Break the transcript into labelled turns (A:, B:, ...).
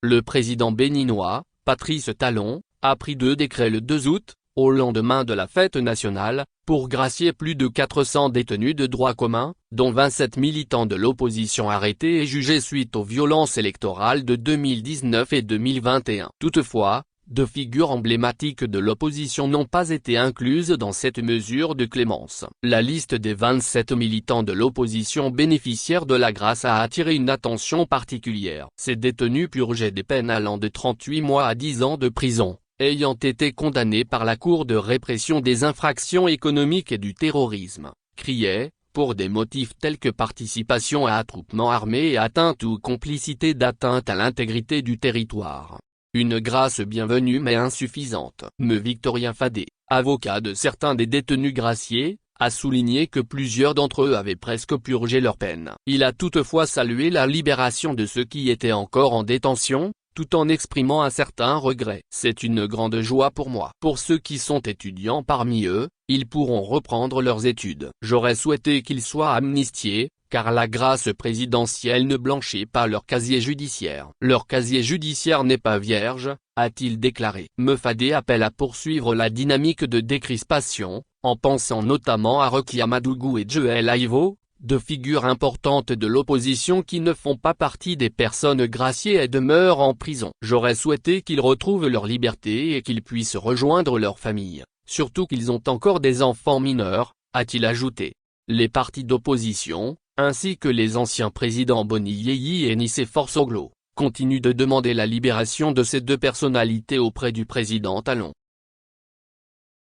A: Le président béninois, Patrice Talon, a pris 2 décrets le 2 août, au lendemain de la fête nationale, pour gracier plus de 400 détenus de droit commun, dont 27 militants de l'opposition arrêtés et jugés suite aux violences électorales de 2019 et 2021. Toutefois, 2 figures emblématiques de l'opposition n'ont pas été incluses dans cette mesure de clémence. La liste des 27 militants de l'opposition bénéficiaires de la grâce a attiré une attention particulière. Ces détenus purgeaient des peines allant de 38 mois à 10 ans de prison, ayant été condamnés par la Cour de répression des infractions économiques et du terrorisme, criait, pour des motifs tels que participation à attroupement armé et atteinte ou complicité d'atteinte à l'intégrité du territoire. Une grâce bienvenue mais insuffisante. Me Victorien Fadé, avocat de certains des détenus graciés, a souligné que plusieurs d'entre eux avaient presque purgé leur peine. Il a toutefois salué la libération de ceux qui étaient encore en détention, tout en exprimant un certain regret. C'est une grande joie pour moi. Pour ceux qui sont étudiants parmi eux, ils pourront reprendre leurs études. J'aurais souhaité qu'ils soient amnistiés, car la grâce présidentielle ne blanchit pas leur casier judiciaire. Leur casier judiciaire n'est pas vierge, a-t-il déclaré. Me Fadé appelle à poursuivre la dynamique de décrispation, en pensant notamment à Rocky Amadougou et Joël Aivo, 2 figures importantes de l'opposition qui ne font pas partie des personnes graciées et demeurent en prison. J'aurais souhaité qu'ils retrouvent leur liberté et qu'ils puissent rejoindre leur famille, surtout qu'ils ont encore des enfants mineurs, a-t-il ajouté. Les partis d'opposition, ainsi que les anciens présidents Boni Yeyi et Nicéphore Soglo, continuent de demander la libération de ces 2 personnalités auprès du président Talon.